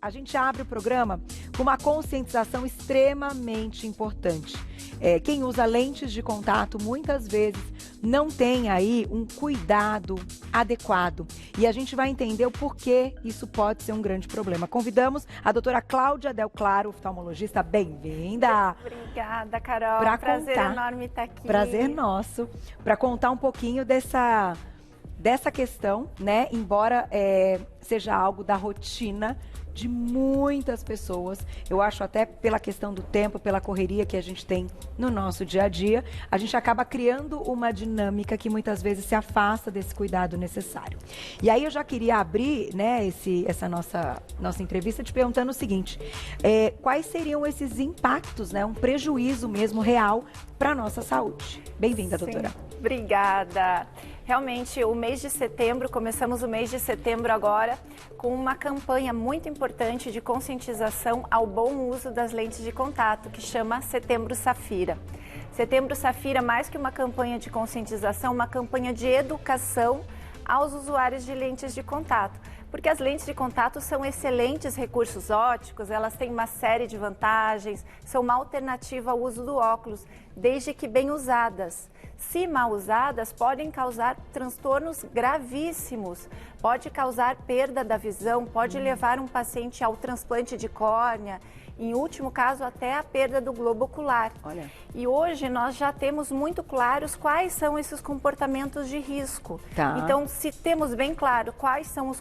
A gente abre o programa com uma conscientização extremamente importante. Quem usa lentes de contato muitas vezes não tem aí um cuidado adequado. E a gente vai entender o porquê isso pode ser um grande problema. Convidamos a doutora Cláudia Del Claro, oftalmologista. Bem-vinda! Obrigada, Carol. Prazer enorme estar aqui. Prazer nosso. Para contar um pouquinho dessa questão, né? Embora seja algo da rotina de muitas pessoas, eu acho até pela questão do tempo, pela correria que a gente tem no nosso dia a dia, a gente acaba criando uma dinâmica que muitas vezes se afasta desse cuidado necessário. E aí eu já queria abrir, né, essa nossa entrevista te perguntando o seguinte, quais seriam esses impactos, né, um prejuízo mesmo real para a nossa saúde? Bem-vinda, doutora. Obrigada. Realmente, o mês de setembro, começamos o mês de setembro agora com uma campanha muito importante de conscientização ao bom uso das lentes de contato, que chama Setembro Safira. Setembro Safira, mais que uma campanha de conscientização, uma campanha de educação aos usuários de lentes de contato. Porque as lentes de contato são excelentes recursos ópticos, elas têm uma série de vantagens, são uma alternativa ao uso do óculos, desde que bem usadas. Se mal usadas, podem causar transtornos gravíssimos, pode causar perda da visão, pode levar um paciente ao transplante de córnea, em último caso até a perda do globo ocular. Olha. E hoje nós já temos muito claros quais são esses comportamentos de risco. Tá. Então, se temos bem claro quais são os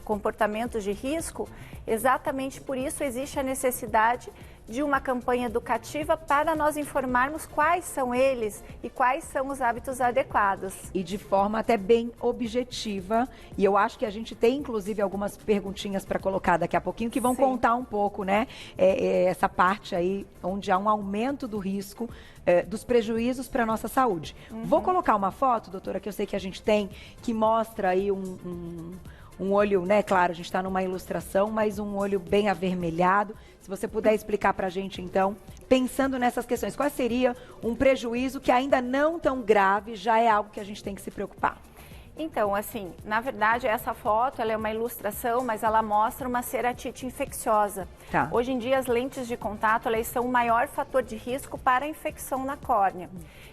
comportamentos de risco, exatamente por isso existe a necessidade de uma campanha educativa para nós informarmos quais são eles e quais são os hábitos adequados. E de forma até bem objetiva. E eu acho que a gente tem, inclusive, algumas perguntinhas para colocar daqui a pouquinho que vão contar um pouco, né? Essa parte aí onde há um aumento do risco dos prejuízos para a nossa saúde. Vou colocar uma foto, doutora, que eu sei que a gente tem, que mostra aí um olho, né? Claro, a gente está numa ilustração, mas um olho bem avermelhado. Se você puder explicar para a gente, então, pensando nessas questões, qual seria um prejuízo que ainda não tão grave, já é algo que a gente tem que se preocupar? Então, assim, na verdade, essa foto, ela é uma ilustração, mas ela mostra uma ceratite infecciosa. Tá. Hoje em dia, as lentes de contato, elas são o maior fator de risco para a infecção na córnea.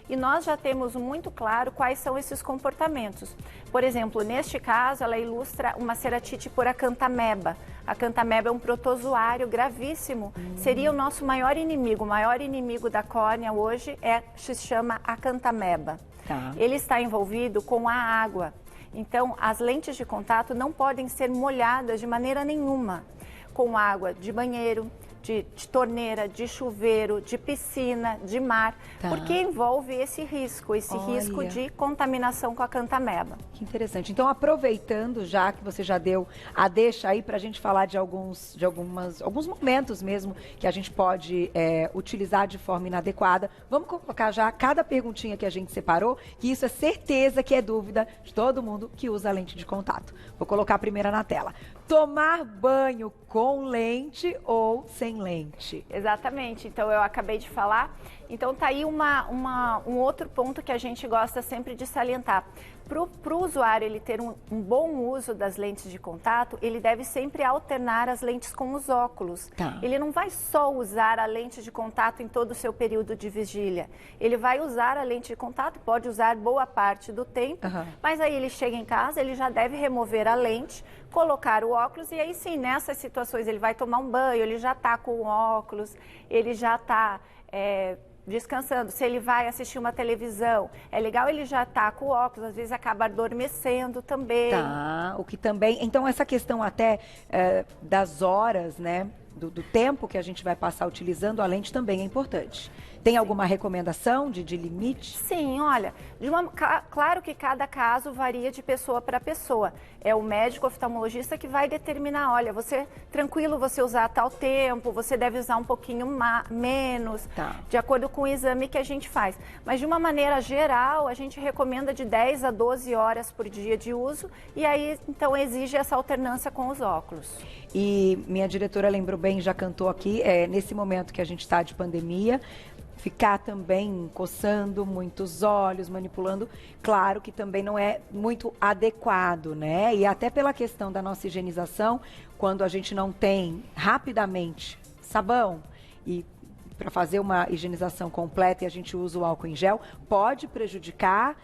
E nós já temos muito claro quais são esses comportamentos. Por exemplo, neste caso, ela ilustra uma ceratite por acantameba. A acantameba é um protozoário gravíssimo, seria o nosso maior inimigo. O maior inimigo da córnea hoje se chama acantameba. Tá. Ele está envolvido com a água. Então, as lentes de contato não podem ser molhadas de maneira nenhuma com água de banheiro, de torneira, de chuveiro, de piscina, de mar, porque envolve esse risco de contaminação com a acantameba. Que interessante. Então, aproveitando já que você já deu a deixa aí para a gente falar de alguns momentos mesmo que a gente pode utilizar de forma inadequada, vamos colocar já cada perguntinha que a gente separou, que isso é certeza que é dúvida de todo mundo que usa a lente de contato. Vou colocar a primeira na tela. Tomar banho com lente ou sem lente? Exatamente. Então, eu acabei de falar. Então, tá aí um outro ponto que a gente gosta sempre de salientar. Para o usuário ele ter um bom uso das lentes de contato, ele deve sempre alternar as lentes com os óculos. Tá. Ele não vai só usar a lente de contato em todo o seu período de vigília. Ele vai usar a lente de contato, pode usar boa parte do tempo, mas aí ele chega em casa, ele já deve remover a lente, colocar o óculos e aí sim, nessas situações ele vai tomar um banho, ele já está com o óculos, ele já está descansando. Se ele vai assistir uma televisão, é legal ele já tá com o óculos, às vezes acaba adormecendo também. Tá, o que também... Então, essa questão até das horas, né, do tempo que a gente vai passar utilizando a lente também é importante. Tem alguma recomendação de limite? Sim, olha, claro que cada caso varia de pessoa para pessoa. É o médico oftalmologista que vai determinar, olha, tranquilo você usar tal tempo, você deve usar um pouquinho menos, de acordo com o exame que a gente faz. Mas de uma maneira geral, a gente recomenda de 10 a 12 horas por dia de uso e aí, então, exige essa alternância com os óculos. E minha diretora lembrou bem, já cantou aqui, nesse momento que a gente está de pandemia, ficar também coçando muitos olhos, manipulando, claro que também não é muito adequado, né? E até pela questão da nossa higienização, quando a gente não tem rapidamente sabão e para fazer uma higienização completa e a gente usa o álcool em gel, pode prejudicar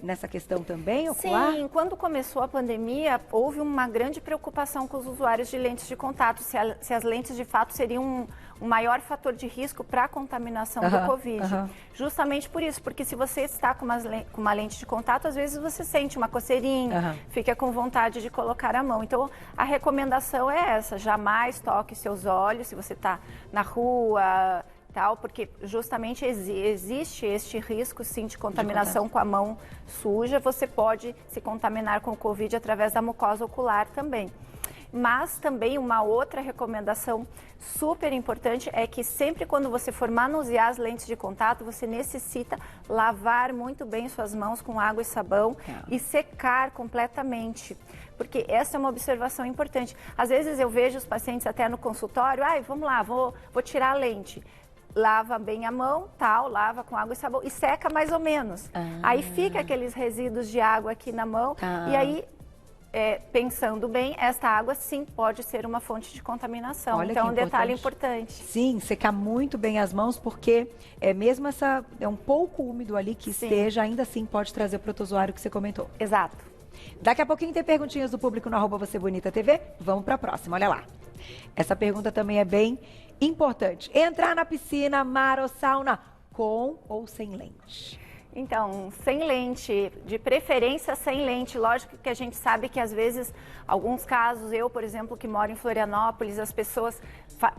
nessa questão também, ocular? Sim, quando começou a pandemia, houve uma grande preocupação com os usuários de lentes de contato, se as lentes de fato seriam um maior fator de risco para a contaminação do Covid. Justamente por isso, porque se você está com uma lente de contato, às vezes você sente uma coceirinha, fica com vontade de colocar a mão. Então, a recomendação é essa, jamais toque seus olhos se você está na rua, tal, porque justamente existe este risco, sim, de contaminação com a mão suja. Você pode se contaminar com o Covid através da mucosa ocular também. Mas também uma outra recomendação super importante é que sempre quando você for manusear as lentes de contato, você necessita lavar muito bem suas mãos com água e sabão e secar completamente. Porque essa é uma observação importante. Às vezes eu vejo os pacientes até no consultório, vamos lá, vou tirar a lente. Lava bem a mão, lava com água e sabão e seca mais ou menos. Aí fica aqueles resíduos de água aqui na mão e aí, pensando bem, esta água sim pode ser uma fonte de contaminação. Olha, então, um detalhe importante. Sim, secar muito bem as mãos, porque mesmo um pouco úmido ali que esteja, ainda assim pode trazer o protozoário que você comentou. Exato. Daqui a pouquinho tem perguntinhas do público no @VocêBonitaTV. Vamos para a próxima, olha lá. Essa pergunta também é bem importante. Entrar na piscina, mar ou sauna, com ou sem lente? Então, sem lente, de preferência sem lente. Lógico que a gente sabe que às vezes, alguns casos, eu, por exemplo, que moro em Florianópolis, as pessoas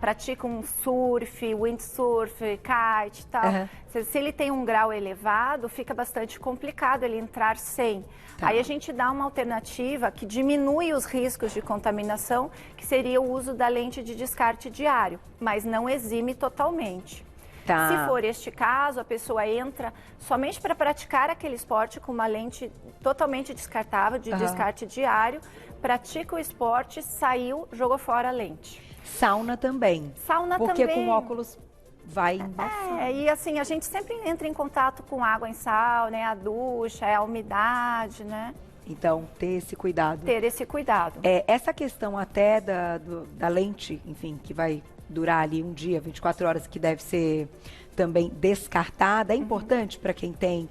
praticam surf, windsurf, kite e tal. Se ele tem um grau elevado, fica bastante complicado ele entrar sem. Aí a gente dá uma alternativa que diminui os riscos de contaminação, que seria o uso da lente de descarte diário, mas não exime totalmente. Se for este caso, a pessoa entra somente para praticar aquele esporte com uma lente totalmente descartável, de descarte diário, pratica o esporte, saiu, jogou fora a lente. Sauna também. Sauna porque também. Com óculos vai embaçando. E assim, a gente sempre entra em contato com água em sal, né? A ducha, a umidade, né? Então, ter esse cuidado. Ter esse cuidado. Essa questão até da lente, enfim, que vai durar ali um dia, 24 horas, que deve ser também descartada, é importante para quem tem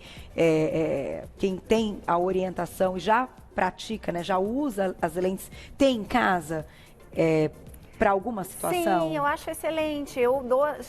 a orientação e já pratica, né, já usa as lentes, tem em casa para alguma situação? Sim, eu acho excelente. Eu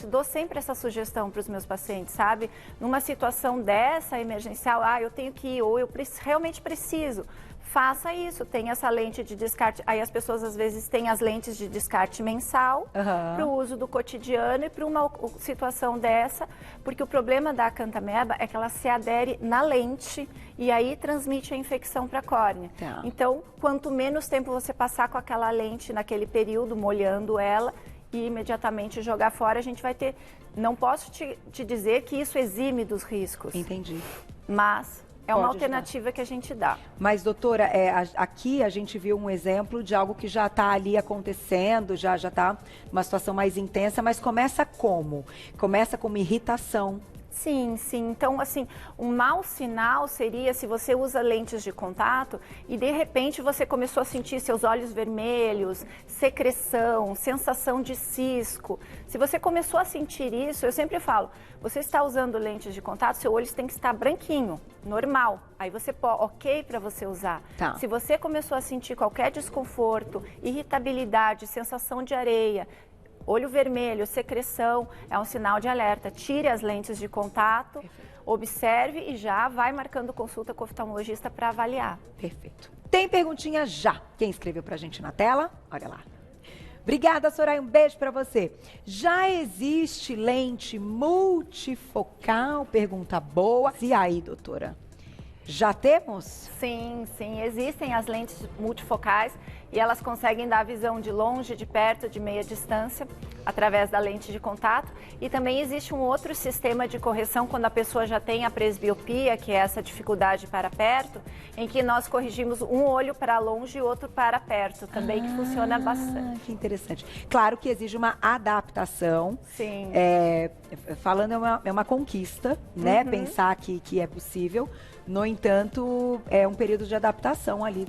dou sempre essa sugestão para os meus pacientes, sabe? Numa situação dessa emergencial, eu tenho que ir, ou eu realmente preciso. Faça isso, tem essa lente de descarte. Aí as pessoas às vezes têm as lentes de descarte mensal para o uso do cotidiano e para uma situação dessa, porque o problema da acanthameba é que ela se adere na lente e aí transmite a infecção para a córnea. Então, quanto menos tempo você passar com aquela lente naquele período, molhando ela e imediatamente jogar fora, a gente vai ter... Não posso te dizer que isso exime dos riscos. Entendi. Mas... é uma alternativa que a gente dá. Mas, doutora, aqui a gente viu um exemplo de algo que já está ali acontecendo, já está uma situação mais intensa, mas começa como? Começa com uma irritação. Sim, sim. Então, assim, um mau sinal seria se você usa lentes de contato e, de repente, você começou a sentir seus olhos vermelhos, secreção, sensação de cisco. Se você começou a sentir isso, eu sempre falo, você está usando lentes de contato, seu olho tem que estar branquinho, normal. Aí você pode, ok para você usar. Se você começou a sentir qualquer desconforto, irritabilidade, sensação de areia, olho vermelho, secreção, é um sinal de alerta. Tire as lentes de contato, observe e já vai marcando consulta com o oftalmologista para avaliar. Perfeito. Tem perguntinha já. Quem escreveu pra gente na tela? Olha lá. Obrigada, Soraya. Um beijo para você. Já existe lente multifocal? Pergunta boa. E aí, doutora? Já temos? Sim, sim. Existem as lentes multifocais e elas conseguem dar visão de longe, de perto, de meia distância, através da lente de contato. E também existe um outro sistema de correção quando a pessoa já tem a presbiopia, que é essa dificuldade para perto, em que nós corrigimos um olho para longe e outro para perto, também que funciona bastante. Que interessante. Claro que exige uma adaptação. Sim. Falando é uma conquista, né? Pensar que é possível. No entanto, é um período de adaptação ali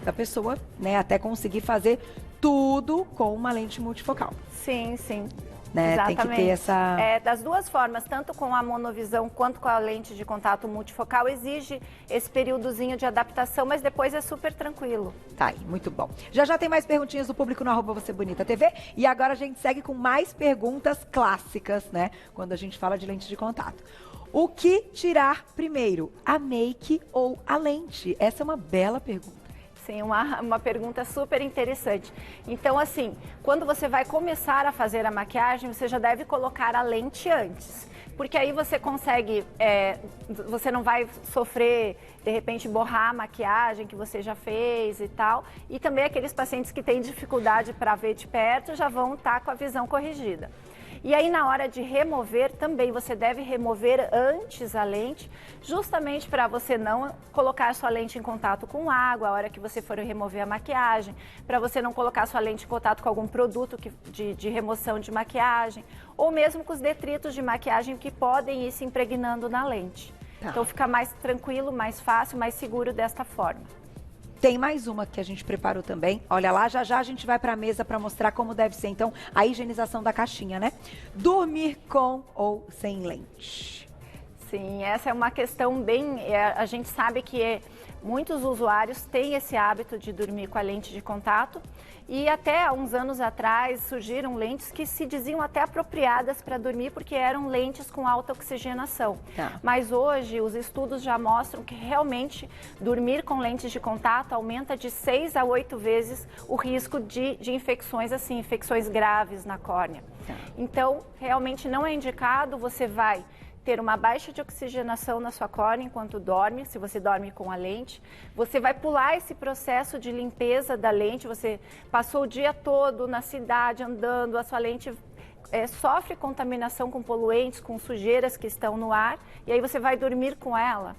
da pessoa, né? Até conseguir fazer tudo com uma lente multifocal. Sim, sim. Né? Exatamente. Tem que ter essa... das duas formas, tanto com a monovisão quanto com a lente de contato multifocal, exige esse períodozinho de adaptação, mas depois é super tranquilo. Tá aí, muito bom. Já tem mais perguntinhas do público no @VocêBonitaTV e agora a gente segue com mais perguntas clássicas, né? Quando a gente fala de lente de contato. O que tirar primeiro, a make ou a lente? Essa é uma bela pergunta. Sim, uma pergunta super interessante. Então, assim, quando você vai começar a fazer a maquiagem, você já deve colocar a lente antes. Porque aí você consegue, você não vai sofrer, de repente, borrar a maquiagem que você já fez e tal. E também aqueles pacientes que têm dificuldade para ver de perto já vão estar com a visão corrigida. E aí, na hora de remover, também você deve remover antes a lente, justamente para você não colocar a sua lente em contato com água, a hora que você for remover a maquiagem, para você não colocar a sua lente em contato com algum produto de remoção de maquiagem, ou mesmo com os detritos de maquiagem que podem ir se impregnando na lente. Tá. Então, fica mais tranquilo, mais fácil, mais seguro desta forma. Tem mais uma que a gente preparou também. Olha lá, já a gente vai para a mesa para mostrar como deve ser, então, a higienização da caixinha, né? Dormir com ou sem lente? Sim, essa é uma questão bem... a gente sabe que muitos usuários têm esse hábito de dormir com a lente de contato e até há uns anos atrás surgiram lentes que se diziam até apropriadas para dormir porque eram lentes com alta oxigenação. Tá. Mas hoje os estudos já mostram que realmente dormir com lentes de contato aumenta de 6 a 8 vezes o risco de infecções, assim, infecções graves na córnea. Tá. Então, realmente não é indicado, você vai ter uma baixa de oxigenação na sua córnea enquanto dorme, se você dorme com a lente. Você vai pular esse processo de limpeza da lente, você passou o dia todo na cidade andando, a sua lente sofre contaminação com poluentes, com sujeiras que estão no ar, e aí você vai dormir com ela.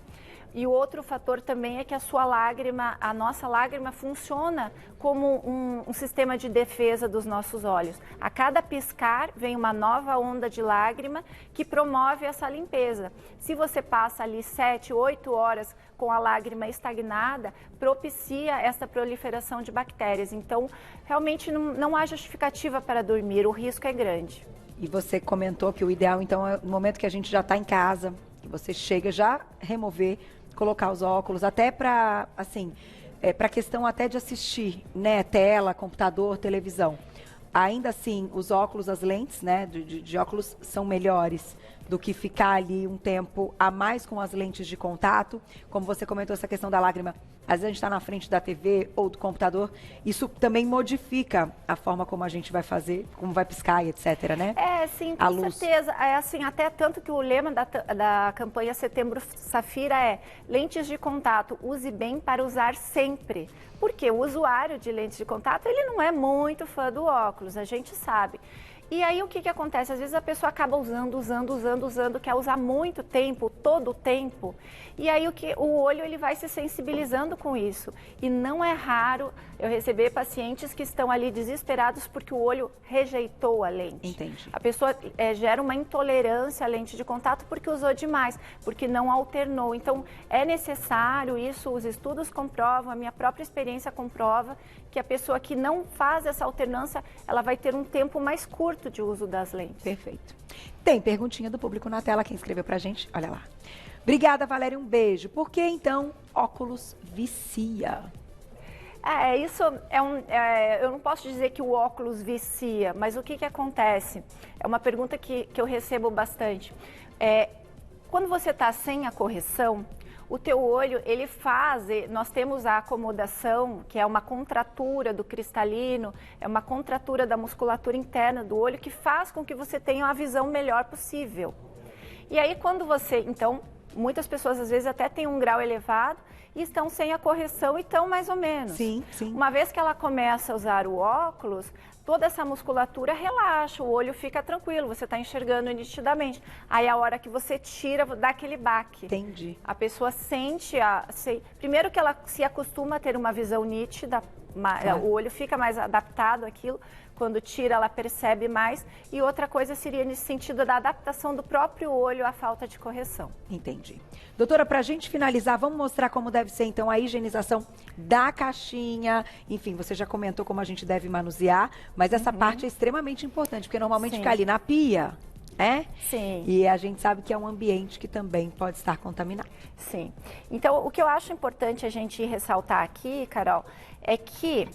E o outro fator também é que a sua lágrima, a nossa lágrima funciona como um sistema de defesa dos nossos olhos. A cada piscar vem uma nova onda de lágrima que promove essa limpeza. Se você passa ali 7, 8 horas com a lágrima estagnada, propicia essa proliferação de bactérias. Então, realmente não há justificativa para dormir, o risco é grande. E você comentou que o ideal, então, é no momento que a gente já está em casa, que você chega já remover, colocar os óculos, até para, assim, para questão até de assistir, né, tela, computador, televisão. Ainda assim, os óculos, as lentes, né, de óculos são melhores do que ficar ali um tempo a mais com as lentes de contato. Como você comentou, essa questão da lágrima, às vezes a gente está na frente da TV ou do computador, isso também modifica a forma como a gente vai fazer, como vai piscar e etc, né? Sim, com certeza. É assim, até tanto que o lema da campanha Setembro Safira é lentes de contato, use bem para usar sempre. Porque o usuário de lentes de contato, ele não é muito fã do óculos, a gente sabe. E aí o que acontece? Às vezes a pessoa acaba usando, quer usar muito tempo, todo o tempo. E aí o olho ele vai se sensibilizando com isso. E não é raro eu receber pacientes que estão ali desesperados porque o olho rejeitou a lente. Entendi. A pessoa gera uma intolerância à lente de contato porque usou demais, porque não alternou. Então é necessário isso, os estudos comprovam, a minha própria experiência comprova que a pessoa que não faz essa alternância, ela vai ter um tempo mais curto de uso das lentes. Perfeito. Tem perguntinha do público na tela, quem escreveu pra gente, olha lá. Obrigada, Valéria, um beijo. Por que, então, óculos vicia? Eu não posso dizer que o óculos vicia, mas o que acontece? É uma pergunta que eu recebo bastante. Quando você está sem a correção, o teu olho, nós temos a acomodação, que é uma contratura do cristalino, é uma contratura da musculatura interna do olho que faz com que você tenha a visão melhor possível. E aí quando então, muitas pessoas às vezes até têm um grau elevado e estão sem a correção e estão mais ou menos. Sim, sim. Uma vez que ela começa a usar o óculos, toda essa musculatura relaxa, o olho fica tranquilo, você está enxergando nitidamente. Aí a hora que você tira, dá aquele baque. Entendi. A pessoa sente, primeiro que ela se acostuma a ter uma visão nítida, o olho fica mais adaptado àquilo, quando tira ela percebe mais, e outra coisa seria nesse sentido da adaptação do próprio olho à falta de correção. Entendi. Doutora, para a gente finalizar, vamos mostrar como deve ser então a higienização da caixinha, enfim, você já comentou como a gente deve manusear, mas essa parte é extremamente importante, porque normalmente fica ali na pia, né? Sim. E a gente sabe que é um ambiente que também pode estar contaminado. Sim. Então, o que eu acho importante a gente ressaltar aqui, Carol, é que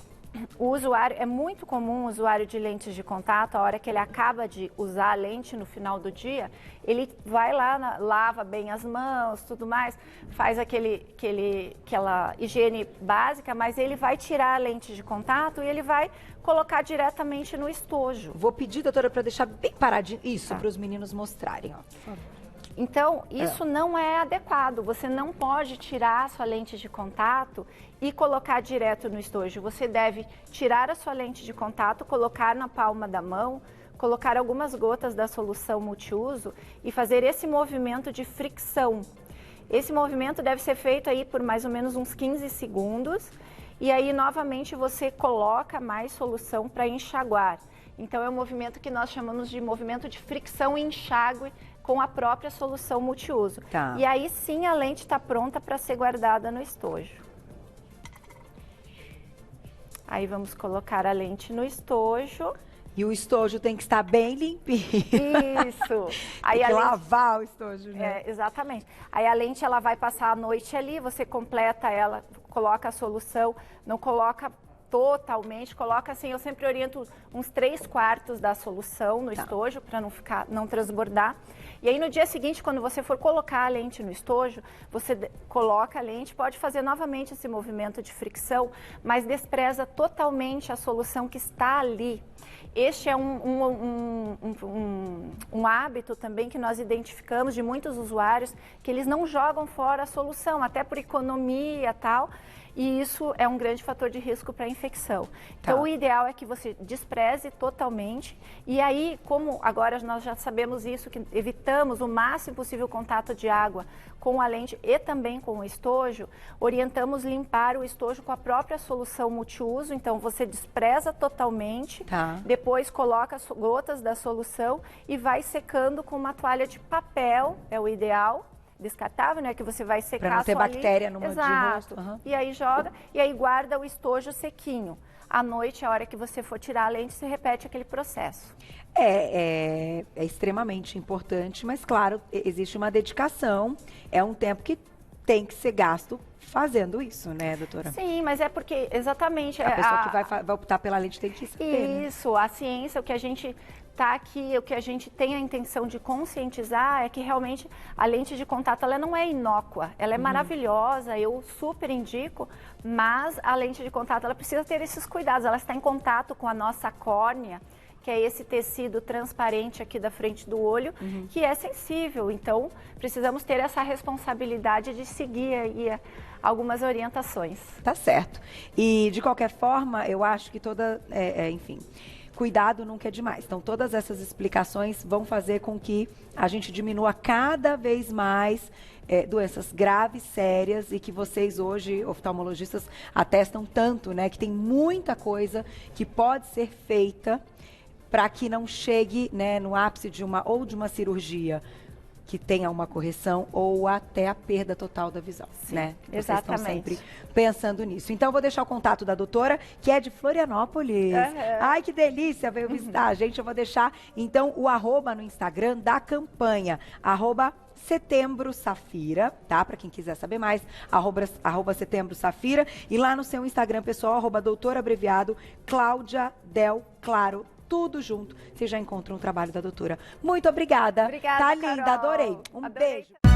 o usuário, é muito comum o usuário de lentes de contato, a hora que ele acaba de usar a lente no final do dia, ele vai lá, lava bem as mãos, tudo mais, faz aquela higiene básica, mas ele vai tirar a lente de contato e ele vai colocar diretamente no estojo. Vou pedir, doutora, para deixar bem paradinho isso, para os meninos mostrarem, ó, por favor. Então, isso não é adequado. Você não pode tirar a sua lente de contato e colocar direto no estojo. Você deve tirar a sua lente de contato, colocar na palma da mão, colocar algumas gotas da solução multiuso e fazer esse movimento de fricção. Esse movimento deve ser feito aí por mais ou menos uns 15 segundos e aí novamente você coloca mais solução para enxaguar. Então, é um movimento que nós chamamos de movimento de fricção e enxágue com a própria solução multiuso. Tá. E aí sim a lente está pronta para ser guardada no estojo. Aí vamos colocar a lente no estojo. E o estojo tem que estar bem limpinho. Isso. Aí tem que a lente... lavar o estojo, né? Exatamente. Aí a lente ela vai passar a noite ali, você completa ela, coloca a solução, não coloca totalmente, coloca assim, eu sempre oriento uns 3/4 da solução no estojo para não transbordar. E aí no dia seguinte, quando você for colocar a lente no estojo, você coloca a lente, pode fazer novamente esse movimento de fricção, mas despreza totalmente a solução que está ali. Este é um hábito também que nós identificamos de muitos usuários, que eles não jogam fora a solução, até por economia e tal. E isso é um grande fator de risco para a infecção. Então, o ideal é que você despreze totalmente. E aí, como agora nós já sabemos isso, que evitamos o máximo possível o contato de água com a lente e também com o estojo, orientamos limpar o estojo com a própria solução multiuso. Então, você despreza totalmente, depois coloca as gotas da solução e vai secando com uma toalha de papel, é o ideal. Descartável, né? Que você vai secar pra não ter bactéria no Exato. de rosto. E aí joga, e aí guarda o estojo sequinho. À noite, a hora que você for tirar a lente, você repete aquele processo. É extremamente importante, mas claro, existe uma dedicação, é um tempo que tem que ser gasto fazendo isso, né, doutora? Sim, mas é porque, exatamente... A pessoa que vai optar pela lente tem que saber, Isso, né? A ciência, o que a gente está aqui, o que a gente tem a intenção de conscientizar é que realmente a lente de contato, ela não é inócua, ela é maravilhosa, eu super indico, mas a lente de contato, ela precisa ter esses cuidados, ela está em contato com a nossa córnea, que é esse tecido transparente aqui da frente do olho, que é sensível. Então, precisamos ter essa responsabilidade de seguir aí algumas orientações. Tá certo. E, de qualquer forma, eu acho que enfim, cuidado nunca é demais. Então, todas essas explicações vão fazer com que a gente diminua cada vez mais doenças graves, sérias, e que vocês hoje, oftalmologistas, atestam tanto, né? Que tem muita coisa que pode ser feita para que não chegue, né, no ápice de uma cirurgia que tenha uma correção ou até a perda total da visão, né? Vocês estão sempre pensando nisso. Então, eu vou deixar o contato da doutora, que é de Florianópolis. Ai, que delícia, veio visitar a gente. Eu vou deixar, então, o @ no Instagram da campanha, @Setembro Safira, tá? Para quem quiser saber mais, @Setembro Safira. E lá no seu Instagram, pessoal, @doutora abreviado Cláudia Del Claro. Tudo junto, você já encontra um trabalho da doutora. Muito obrigada. Obrigada, tá linda, Carol. adorei. Adorei. Beijo.